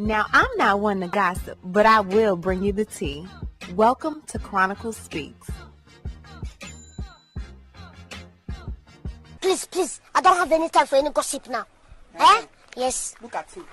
Now, I'm not one to gossip, but I will bring you the tea. Welcome to Chronicle Speaks. Please, I don't have any time for any gossip now. Eh? Yes. Look at you.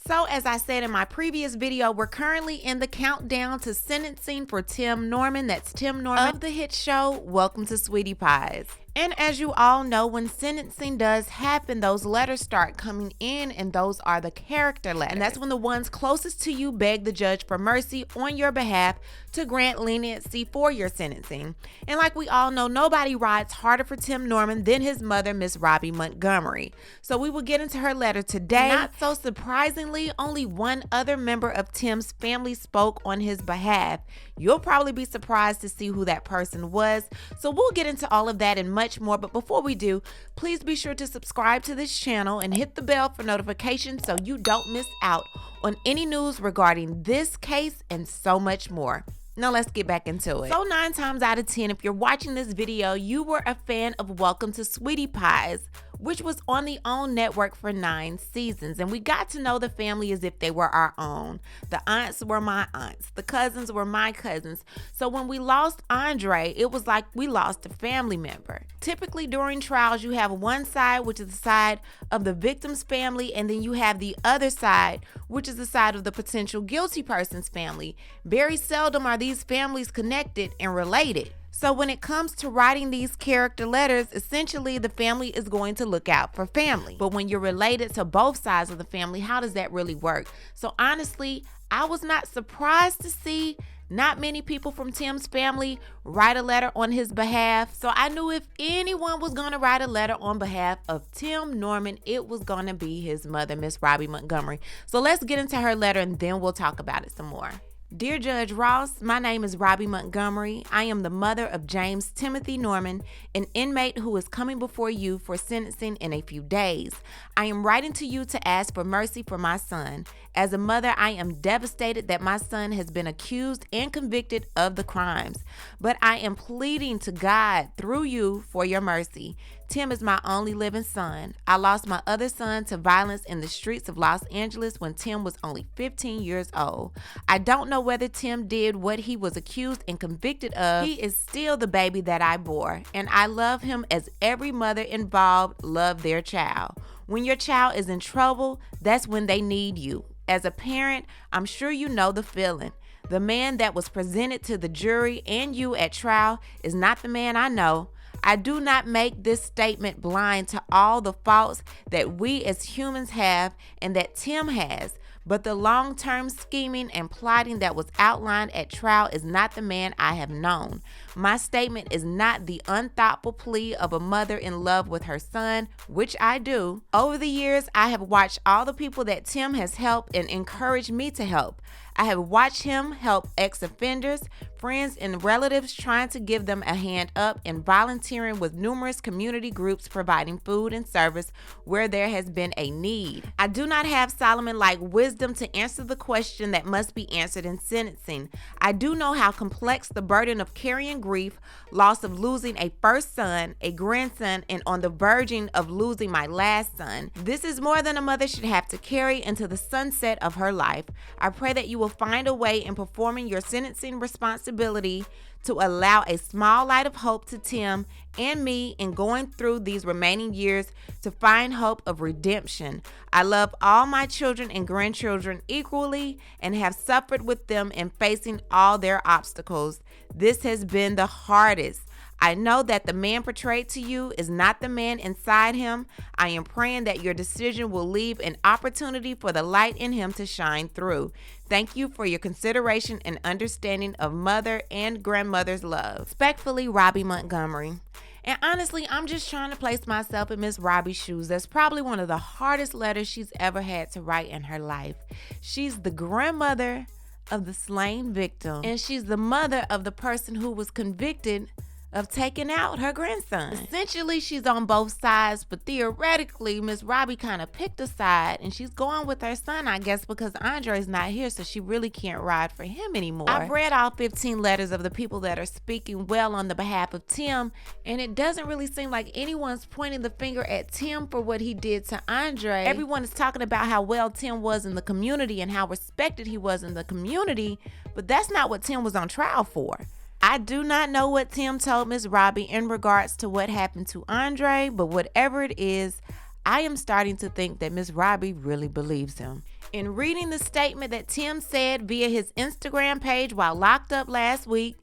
So, as I said in my previous video, we're currently in the countdown to sentencing for Tim Norman. That's Tim Norman of the hit show, Welcome to Sweetie Pies. And as you all know, when sentencing does happen, those letters start coming in, and those are the character letters. And that's when the ones closest to you beg the judge for mercy on your behalf to grant leniency for your sentencing. And like we all know, nobody rides harder for Tim Norman than his mother, Miss Robbie Montgomery. So we will get into her letter today. Not so surprisingly, only one other member of Tim's family spoke on his behalf. You'll probably be surprised to see who that person was. So we'll get into all of that and much more, but before we do, please be sure to subscribe to this channel and hit the bell for notifications so you don't miss out on any news regarding this case and so much more. Now let's get back into it. So 9 times out of 10, if you're watching this video, you were a fan of Welcome to Sweetie Pies, which was on the OWN network for 9 seasons. And we got to know the family as if they were our own. The aunts were my aunts. The cousins were my cousins. So when we lost Andre, it was like we lost a family member. Typically during trials, you have one side, which is the side of the victim's family, and then you have the other side, which is the side of the potential guilty person's family. Very seldom are these families connected and related. So when it comes to writing these character letters, essentially the family is going to look out for family. But when you're related to both sides of the family, how does that really work? So honestly, I was not surprised to see not many people from Tim's family write a letter on his behalf. So I knew if anyone was going to write a letter on behalf of Tim Norman, it was going to be his mother, Miss Robbie Montgomery. So let's get into her letter and then we'll talk about it some more. Dear Judge Ross, my name is Robbie Montgomery. I am the mother of James Timothy Norman, an inmate who is coming before you for sentencing in a few days. I am writing to you to ask for mercy for my son. As a mother, I am devastated that my son has been accused and convicted of the crimes, but I am pleading to God through you for your mercy. Tim is my only living son. I lost my other son to violence in the streets of Los Angeles when Tim was only 15 years old. I don't know whether Tim did what he was accused and convicted of. He is still the baby that I bore, and I love him as every mother involved loved their child. When your child is in trouble, that's when they need you. As a parent, I'm sure you know the feeling. The man that was presented to the jury and you at trial is not the man I know. I do not make this statement blind to all the faults that we as humans have and that Tim has, but the long-term scheming and plotting that was outlined at trial is not the man I have known. My statement is not the unthoughtful plea of a mother in love with her son, which I do. Over the years, I have watched all the people that Tim has helped and encouraged me to help. I have watched him help ex-offenders, friends, and relatives trying to give them a hand up, and volunteering with numerous community groups providing food and service where there has been a need. I do not have Solomon-like wisdom to answer the question that must be answered in sentencing. I do know how complex the burden of carrying grief, loss of losing a first son, a grandson, and on the verging of losing my last son. This is more than a mother should have to carry into the sunset of her life. I pray that you will find a way in performing your sentencing responsibility to allow a small light of hope to Tim and me in going through these remaining years to find hope of redemption. I love all my children and grandchildren equally and have suffered with them in facing all their obstacles. This has been the hardest. I know that the man portrayed to you is not the man inside him. I am praying that your decision will leave an opportunity for the light in him to shine through. Thank you for your consideration and understanding of mother and grandmother's love. Respectfully, Robbie Montgomery. And honestly, I'm just trying to place myself in Miss Robbie's shoes. That's probably one of the hardest letters she's ever had to write in her life. She's the grandmother of the slain victim, and she's the mother of the person who was convicted of taking out her grandson. Essentially, she's on both sides, but theoretically, Miss Robbie kind of picked a side, and she's going with her son, I guess, because Andre's not here, so she really can't ride for him anymore. I've read all 15 letters of the people that are speaking well on the behalf of Tim, and it doesn't really seem like anyone's pointing the finger at Tim for what he did to Andre. Everyone is talking about how well Tim was in the community and how respected he was in the community, but that's not what Tim was on trial for. I do not know what Tim told Miss Robbie in regards to what happened to Andre, but whatever it is, I am starting to think that Miss Robbie really believes him. In reading the statement that Tim said via his Instagram page while locked up last week,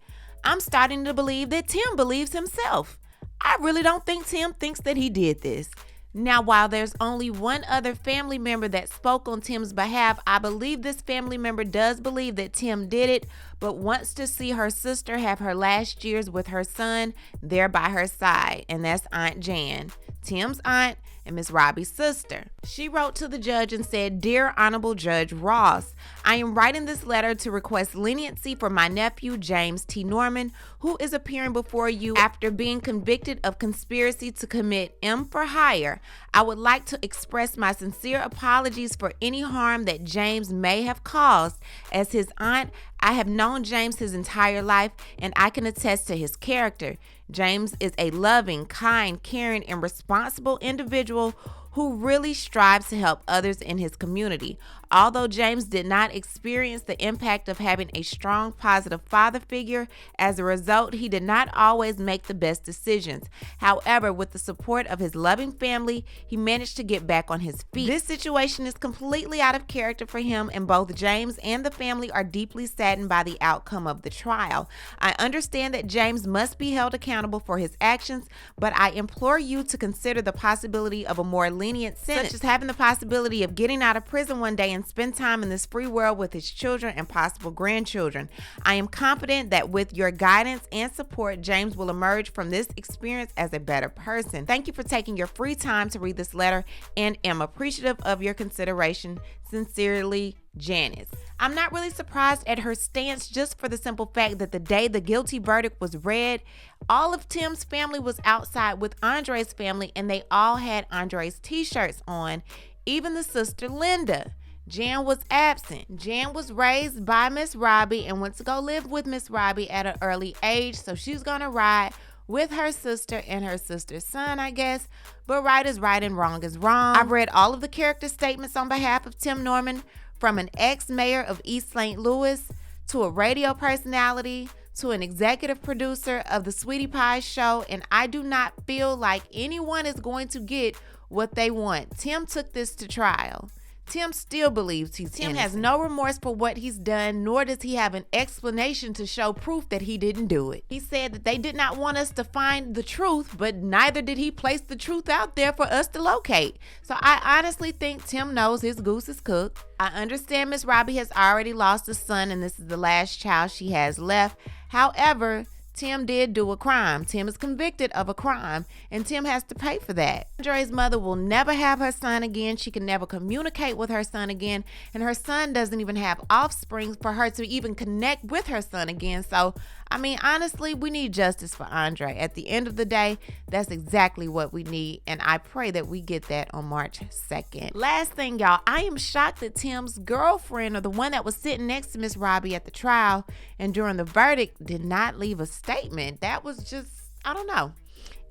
I'm starting to believe that Tim believes himself. I really don't think Tim thinks that he did this. Now, while there's only one other family member that spoke on Tim's behalf, I believe this family member does believe that Tim did it, but wants to see her sister have her last years with her son there by her side, and that's Aunt Jan, Tim's aunt and Miss Robbie's sister. She wrote to the judge and said, "Dear Honorable Judge Ross, I am writing this letter to request leniency for my nephew, James T. Norman, who is appearing before you after being convicted of conspiracy to commit M for hire. I would like to express my sincere apologies for any harm that James may have caused. As his aunt, I have known James his entire life, and I can attest to his character. James is a loving, kind, caring, and responsible individual who really strives to help others in his community. Although James did not experience the impact of having a strong, positive father figure, as a result, he did not always make the best decisions. However, with the support of his loving family, he managed to get back on his feet. This situation is completely out of character for him, and both James and the family are deeply saddened by the outcome of the trial. I understand that James must be held accountable for his actions, but I implore you to consider the possibility of a more lenient sentence, such as having the possibility of getting out of prison one day and spend time in this free world with his children and possible grandchildren. I am confident that with your guidance and support, James will emerge from this experience as a better person. Thank you for taking your free time to read this letter and am appreciative of your consideration. Sincerely, Janice." I'm not really surprised at her stance, just for the simple fact that the day the guilty verdict was read, all of Tim's family was outside with Andre's family, and they all had Andre's t-shirts on, even the sister Linda. Jan was absent. Jan was raised by Miss Robbie and went to go live with Miss Robbie at an early age, so she's gonna ride with her sister and her sister's son, I guess. But right is right and wrong is wrong. I've read all of the character statements on behalf of Tim Norman, from an ex-mayor of East St. Louis to a radio personality to an executive producer of the Sweetie Pie show, and I do not feel like anyone is going to get what they want. Tim took this to trial. Tim still believes he's innocent. Tim has no remorse for what he's done, nor does he have an explanation to show proof that he didn't do it. He said that they did not want us to find the truth, but neither did he place the truth out there for us to locate. So I honestly think Tim knows his goose is cooked. I understand Miss Robbie has already lost a son, and this is the last child she has left. However, Tim did do a crime. Tim is convicted of a crime, and Tim has to pay for that. Andre's mother will never have her son again. She can never communicate with her son again, and her son doesn't even have offspring for her to even connect with her son again. So, I mean, honestly, we need justice for Andre. At the end of the day, that's exactly what we need, and I pray that we get that on March 2nd. Last thing, y'all, I am shocked that Tim's girlfriend, or the one that was sitting next to Miss Robbie at the trial and during the verdict, did not leave a statement. That was just, I don't know.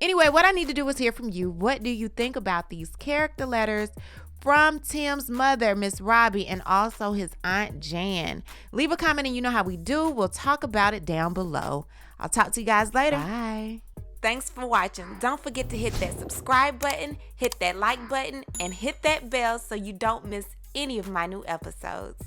Anyway, what I need to do is hear from you. What do you think about these character letters from Tim's mother, Miss Robbie, and also his Aunt Jan? Leave a comment and you know how we do. We'll talk about it down below. I'll talk to you guys later. Bye. Thanks for watching. Don't forget to hit that subscribe button, hit that like button, and hit that bell so you don't miss any of my new episodes.